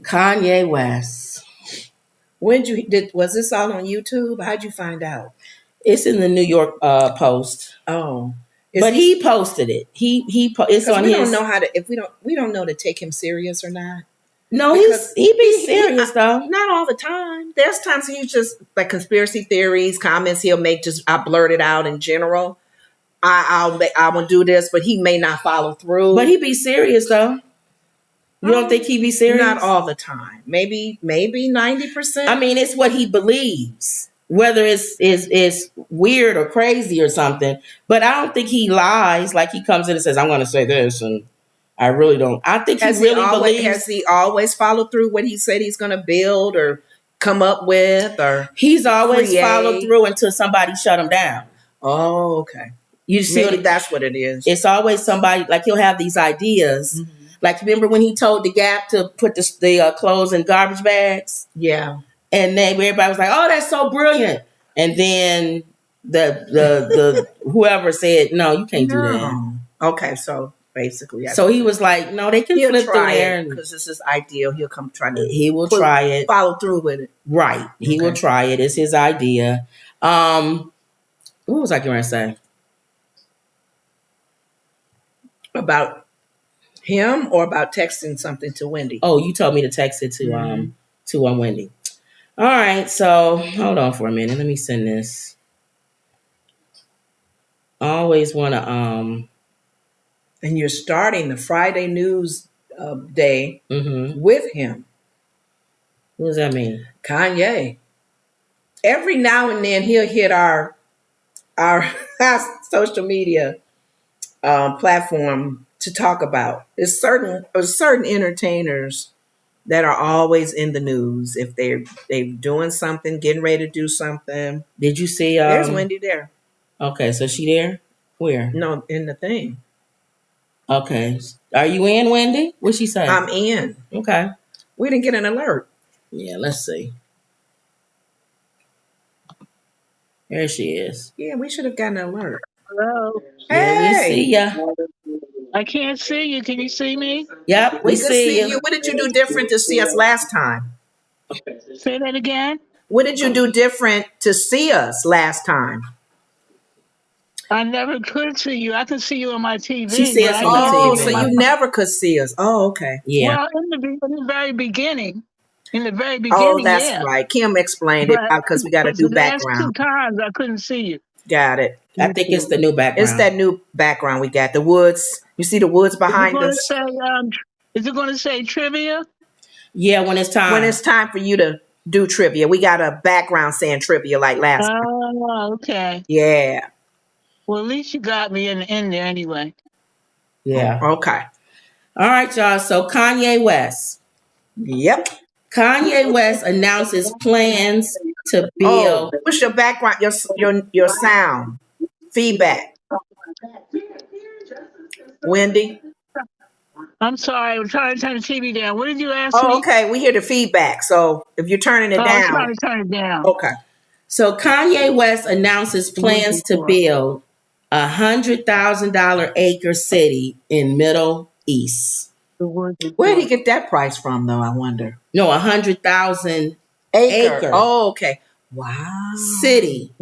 Kanye West. Was this all on YouTube? How'd you find out? It's in the New York Post. Oh, But he posted it. It's because on we his. don't know how to if we don't know to take him serious or not. No, Because he be serious though. Not all the time. There's times he's just like conspiracy theories, comments he'll make. Just I blurt it out in general. I will do this, but he may not follow through. But he be serious though. You don't think he be serious? Not all the time. Maybe 90%. I mean, it's what he believes, whether it's weird or crazy or something. But I don't think he lies. Like he comes in and says, "I'm going to say this," and I really don't. I think he really believes. Has he always followed through what he said he's going to build or come up with? Or he's always followed through until somebody shut him down. Oh, okay. You see, maybe that's what it is. It's always somebody, like he'll have these ideas. Mm-hmm. Like, remember when he told the Gap to put the clothes in garbage bags? Yeah. And then everybody was like, "Oh, that's so brilliant." And then the whoever said, "No, you can't do that." Okay, so basically, so he was like, "No, they can flip through there because this is ideal." He'll come try to. He will try it. Follow through with it. Right. He will try it. It's his idea. What was I going to say about him or about texting something to Wendy? Oh, you told me to text it to Wendy. All right, so hold on for a minute. Let me send this. I always want to and you're starting the Friday news day with him. What does that mean? Kanye. Every now and then he'll hit our social media platform to talk about. There's certain entertainers that are always in the news if they're doing something, getting ready to do something. Did you see? There's Wendy there. Okay, so she there? Where? No, in the thing. Okay, are you in, Wendy? What'd she say? I'm in. Okay, we didn't get an alert. Yeah, let's see. There she is. Yeah, we should have gotten an alert. Hello. Yeah, we see ya. I can't see you. Can you see me? Yep, we see you. What did you do different to see us last time? Say that again. What did you do different to see us last time? I never could see you. I could see you on my TV. She sees us on the Oh, TV. so you never could see us. Oh, okay. Yeah. Well, in the very beginning. Oh, that's right. Kim explained it because we got to do background. Last 2 times I couldn't see you. Got it. I think it's the new background. It's that new background we got. The woods. You see the woods behind us? Is it going to say trivia? Yeah, when it's time. When it's time for you to do trivia. We got a background saying trivia like last time. Oh, okay. Yeah. Well, at least you got me in there anyway. Yeah. Okay. All right, y'all. So Kanye West. Yep. Kanye West announces plans to build. What's your background? Your sound feedback. Wendy. I'm sorry. I'm trying to turn the TV down. What did you ask me? Oh, okay. We hear the feedback. So if you're turning it down. I'm trying to turn it down. Okay. So Kanye West announces plans to build $100,000 acre city in Middle East. Where did he get that price from, though? I wonder. No, 100,000 acre. Oh, okay. Wow. City.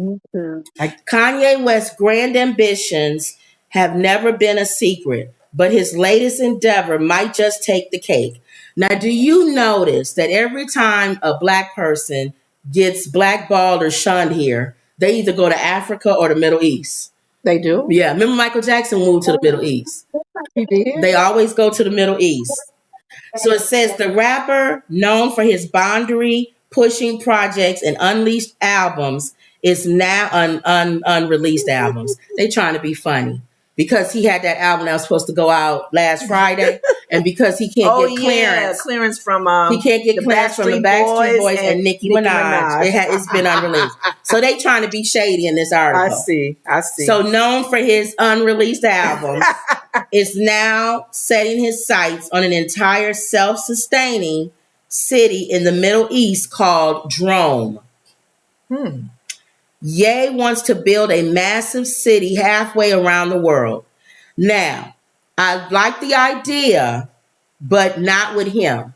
Like Kanye West's grand ambitions have never been a secret, but his latest endeavor might just take the cake. Now, do you notice that every time a black person gets blackballed or shunned here, they either go to Africa or the Middle East? They do? Yeah. Remember Michael Jackson moved to the Middle East? He did? They always go to the Middle East. So it says the rapper, known for his boundary pushing projects and unleashed albums, is now unreleased albums. They trying to be funny because he had that album that was supposed to go out last Friday, and because he can't get clearance from he can't get clearance from the Backstreet Boys and Nicki Minaj. It's been unreleased. So they trying to be shady in this article. I see. So known for his unreleased albums, is now setting his sights on an entire self-sustaining city in the Middle East called Drome. Ye wants to build a massive city halfway around the world. Now, I like the idea, but not with him.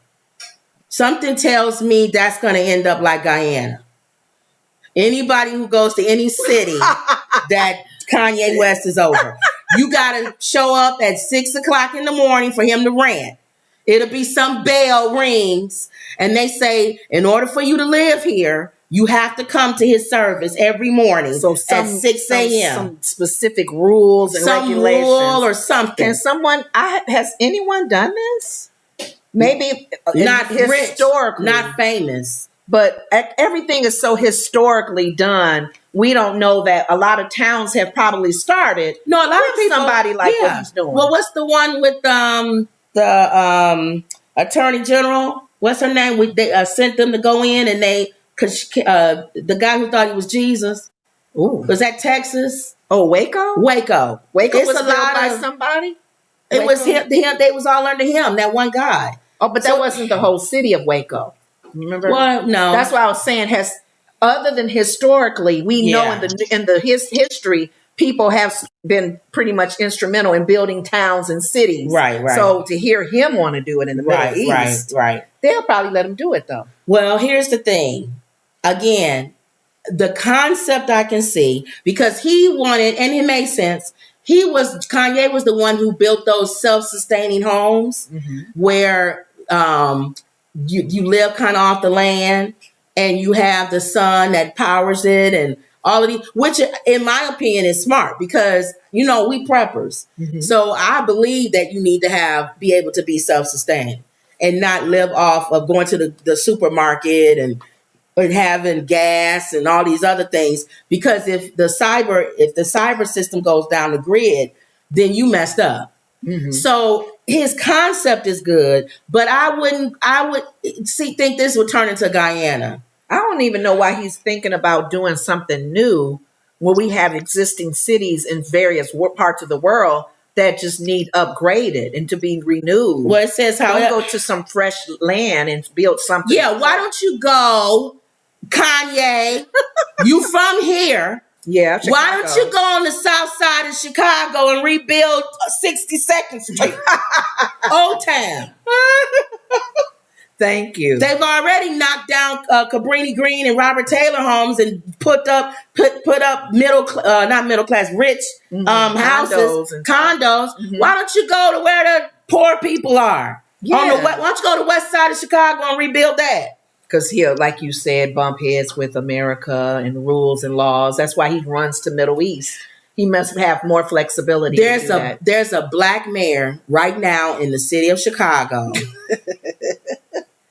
Something tells me that's going to end up like Guyana. Anybody who goes to any city that Kanye West is over, you got to show up at 6 o'clock in the morning for him to rant. It'll be some bell rings, and they say, in order for you to live here, you have to come to his service every morning at 6 a.m. Some specific rules and regulations. Rule or something. Has anyone done this? Maybe not historically. Rich, not famous. But everything is so historically done. We don't know that a lot of towns have probably started. No, a lot of people. Somebody like what he's doing. Well, what's the one with the attorney general? What's her name? They sent them to go in, and the guy who thought he was Jesus. Ooh. Was that Texas? Oh, Waco. Waco was built by somebody. It was him. They was all under him. That one guy. Oh, but that wasn't the whole city of Waco. Remember? Well, no. That's why I was saying other than historically, we know in his history, people have been pretty much instrumental in building towns and cities. Right. So to hear him want to do it in the Middle East, right. They'll probably let him do it though. Well, here's the thing. Again, the concept I can see, because he wanted, and it made sense. Kanye was the one who built those self-sustaining homes where you live kind of off the land and you have the sun that powers it and all of these, which in my opinion is smart because, we preppers. So I believe that you need to be able to be self-sustained and not live off of going to the supermarket and having gas and all these other things. Because if the cyber system goes down the grid, then you messed up. So his concept is good, but I would think this would turn into Guyana. I don't even know why he's thinking about doing something new when we have existing cities in various parts of the world that just need upgraded and to be renewed. Well, it says don't go to some fresh land and build something. Yeah, why don't you go, Kanye? You from here. Yeah, Chicago. Why don't you go on the south side of Chicago and rebuild 62nd Street, Old Town? Thank you. They've already knocked down Cabrini Green and Robert Taylor homes and put up not middle class, rich houses, condos. Why don't you go to where the poor people are? Yeah. Why don't you go to the west side of Chicago and rebuild that? Because he'll, like you said, bump heads with America and rules and laws. That's why he runs to Middle East. He must have more flexibility. There's a black mayor right now in the city of Chicago.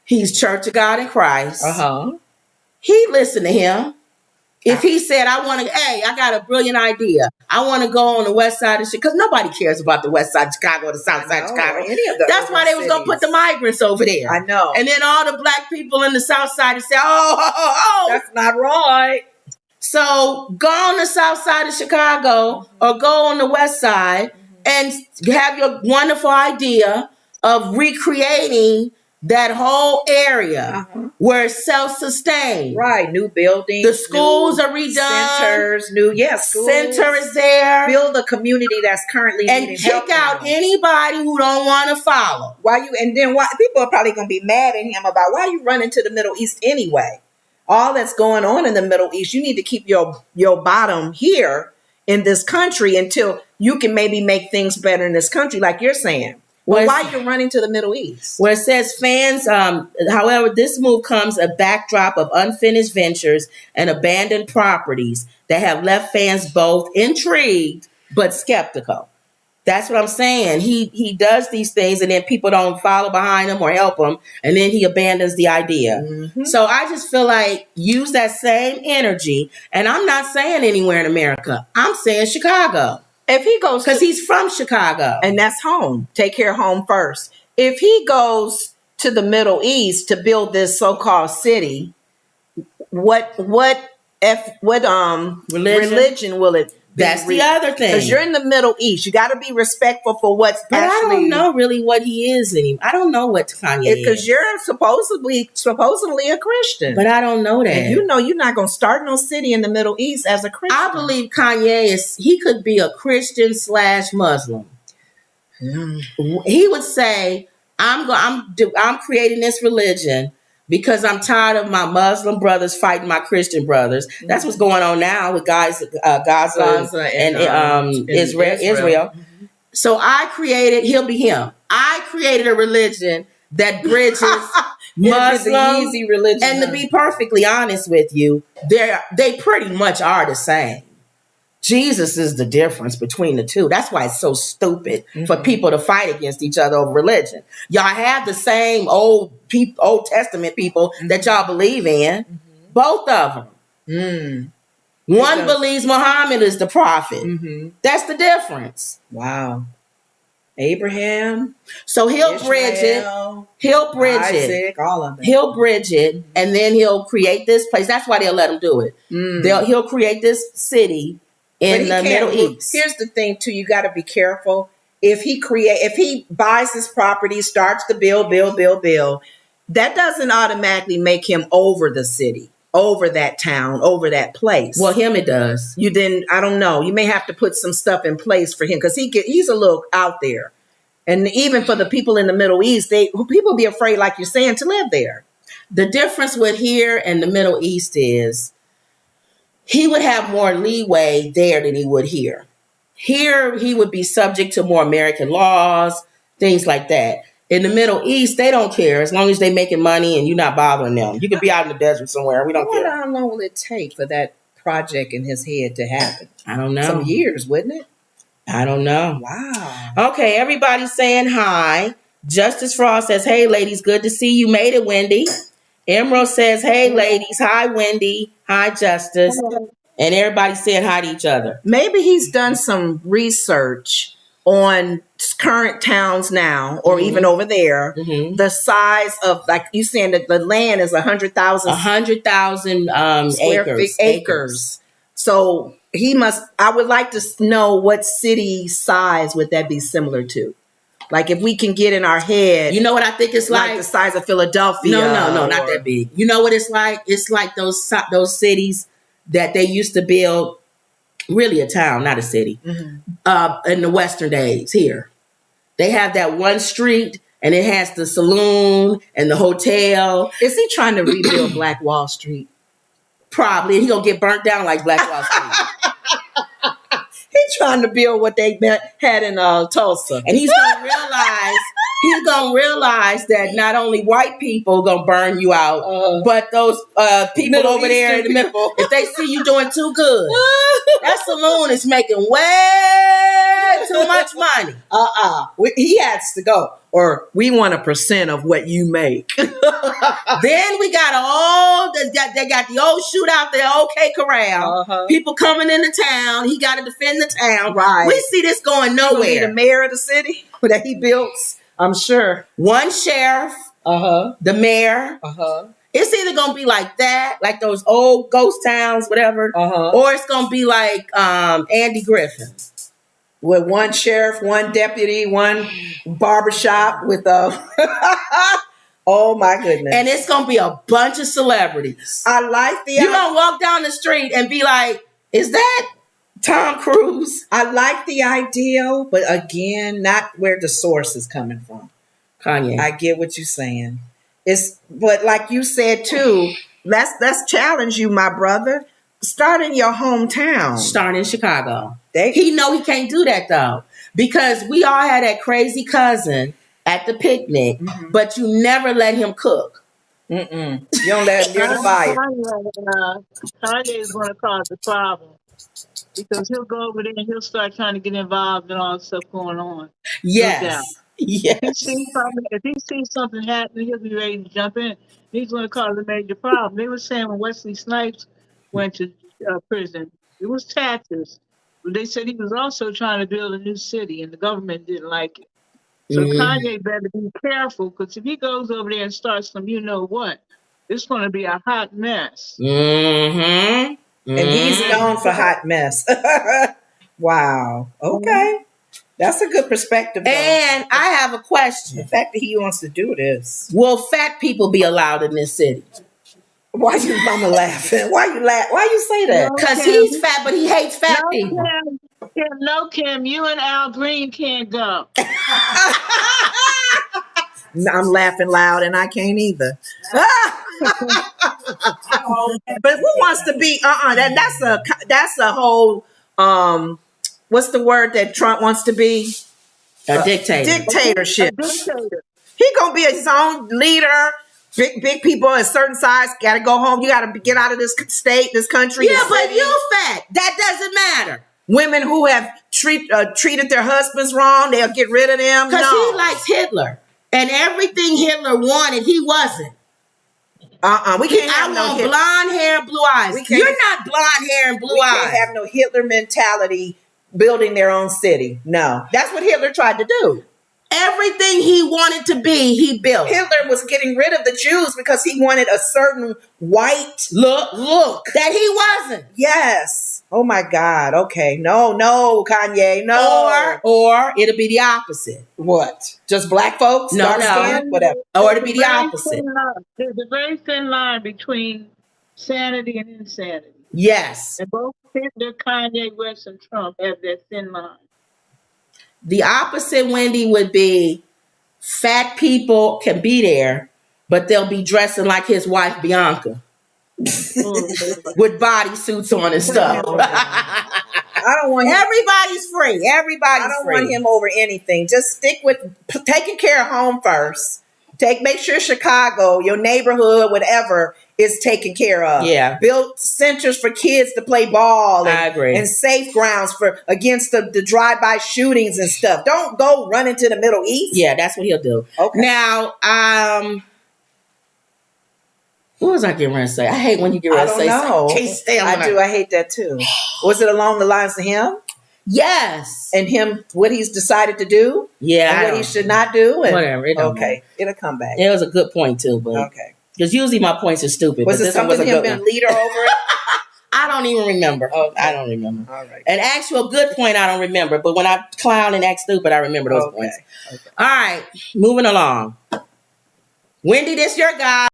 He's Church of God in Christ. He listened to him. If he said, I got a brilliant idea. I want to go on the west side of Chicago. Because nobody cares about the west side of Chicago or the south side of Chicago. That's why they was going to put the migrants over there. I know. And then all the black people in the south side would say, oh. That's not right. So go on the south side of Chicago or go on the west side and have your wonderful idea of recreating that whole area where it's self-sustained. Right. New buildings. The schools are redone. Centers. Schools. Center is there. Build a community that's currently needing help. And kick out anybody who don't want to follow. Why people are probably going to be mad at him about why you running to the Middle East anyway. All that's going on in the Middle East, you need to keep your bottom here in this country until you can maybe make things better in this country, like you're saying. Well, why are you running to the Middle East? Where it says fans, however, this move comes a backdrop of unfinished ventures and abandoned properties that have left fans both intrigued but skeptical. That's what I'm saying. He does these things and then people don't follow behind him or help him. And then he abandons the idea. So I just feel like use that same energy. And I'm not saying anywhere in America. I'm saying Chicago. If he goes, because he's from Chicago, and that's home. Take care of home first. If he goes to the Middle East to build this so-called city, what religion will it be? That's the other thing. Because you're in the Middle East, you got to be respectful for what's. But I don't know really what he is anymore. I don't know what Kanye is. Because you're supposedly a Christian. But I don't know that. And you're not going to start no city in the Middle East as a Christian. I believe Kanye he could be a Christian / Muslim. He would say, I'm creating this religion because I'm tired of my Muslim brothers fighting my Christian brothers. That's what's going on now with Gaza and Israel. Mm-hmm. So he'll be him. I created a religion that bridges Muslim, the easy religion. And to be perfectly honest with you, they pretty much are the same. Jesus is the difference between the two. That's why it's so stupid for people to fight against each other over religion. Y'all have the same Old Testament people that y'all believe in. Both of them. One believes Muhammad is the prophet. That's the difference. Wow. Abraham. So he'll bridge it. He'll bridge Isaac, all of them. He'll bridge it, and then he'll create this place. That's why they'll let him do it. He'll create this city in the Middle East. Here's the thing, too. You got to be careful. If he buys this property, starts to build, that doesn't automatically make him over the city, over that town, over that place. Well, him it does. I don't know. You may have to put some stuff in place for him because he's a little out there. And even for the people in the Middle East, people be afraid, like you're saying, to live there. The difference with here and the Middle East is he would have more leeway there than he would here. Here, he would be subject to more American laws, things like that. In the Middle East, they don't care as long as they're making money and you're not bothering them. You could be out in the desert somewhere. We don't care. How long will it take for that project in his head to happen? I don't know. Some years, wouldn't it? I don't know. Wow. Okay, everybody's saying hi. Justice Frost says, hey, ladies, good to see you. Made it, Wendy. Emerald says, hey, ladies. Hi, Wendy. Hi, Justice. Hello. And everybody said hi to each other. Maybe he's done some research on current towns now, or even over there, the size of, like you saying, that the land is 100,000 acres. So I would like to know what city size would that be similar to? Like if we can get in our head. You know what I think it's like? The size of Philadelphia. No, not that big. You know what it's like? It's like those cities that they used to build, really a town, not a city, in the Western days here. They have that one street and it has the saloon and the hotel. Is he trying to rebuild Black Wall Street? Probably. And he going to get burnt down like Black Wall Street. He's trying to build what they had in Tulsa. And he's going to realize that not only white people going to burn you out, but those people over there in the middle, if they see you doing too good, that saloon is making way too much money. He has to go. Or we want 1% of what you make. Then we got they got the old shootout there, OK Corral. People coming into town. He got to defend the town. Right. We see this going nowhere. He the mayor of the city that he built, I'm sure. One sheriff, the mayor. It's either going to be like that, like those old ghost towns, whatever, or it's going to be like Andy Griffin. With one sheriff, one deputy, one barbershop with oh my goodness. And it's going to be a bunch of celebrities. I like the You're going to walk down the street and be like, is that Tom Cruise? I like the ideal, but again, not where the source is coming from. Kanye. I get what you're saying. But like you said too, let's challenge you, my brother. Start in your hometown. Start in Chicago. He know he can't do that though, because we all had that crazy cousin at the picnic, but you never let him cook. You don't let him near the fire. Kanye is going to cause the problem because he'll go over there and he'll start trying to get involved in all the stuff going on. Yes. Yes. If he sees something happening, he'll be ready to jump in. He's going to cause a major problem. They were saying when Wesley Snipes went to prison, it was taxes. But they said he was also trying to build a new city, and the government didn't like it. So Kanye better be careful, because if he goes over there and starts some, you know what, it's going to be a hot mess. And he's known for hot mess. Wow. Okay. That's a good perspective, though. And I have a question. The fact that he wants to do this. Will fat people be allowed in this city? Why you mama laughing? Why you say that? Because he's fat, but he hates fat people. Kim, you and Al Green can't go. I'm laughing loud and I can't either. But who wants to be? That's a whole. What's the word that Trump wants to be? A dictator. Dictatorship. A dictator. He gonna be his own leader. Big people a certain size got to go home. You got to get out of this state, this country. Yeah, but you fat. That doesn't matter. Women who have treated their husbands wrong, they'll get rid of them. Because he likes Hitler. And everything Hitler wanted, he wasn't. We can't have no Hitler. Blonde hair, blue eyes. You're not blonde hair and blue eyes. We can't have no Hitler mentality building their own city. No. That's what Hitler tried to do. Everything he wanted to be, he built. Hitler was getting rid of the Jews because he wanted a certain white look that he wasn't. Yes. Oh my God. Okay. No, Kanye. No. Or it'll be the opposite. What? Just black folks? No. Skin? Whatever. Or it'll be the opposite. There's a very thin line between sanity and insanity. Yes. And both Hitler, Kanye West, and Trump have that thin line. The opposite, Wendy, would be fat people can be there, but they'll be dressing like his wife, Bianca, with bodysuits on and stuff. I don't want him. Everybody's free. Everybody's free. I don't want him over anything. Just stick with taking care of home first. Make sure Chicago, your neighborhood, whatever, is taken care of. Yeah. Build centers for kids to play ball. I agree. And safe grounds against the drive-by shootings and stuff. Don't go run into the Middle East. Yeah, that's what he'll do. Okay. Now, what was I getting ready to say? I hate when you get ready to say something. Can't stand I do. I hate that too. Was it along the lines of him? Yes. And him, what he's decided to do? Yeah. And what he should not do? And, whatever. Okay. It'll come back. It was a good point too, but okay. Because usually my points are stupid. Was but it this something one was a him good being one. leader over it? I don't even remember. Okay. I don't remember. All right. An actual good point I don't remember, but when I clown and act stupid, I remember those points. Okay. All right, moving along. Wendy, this your guy.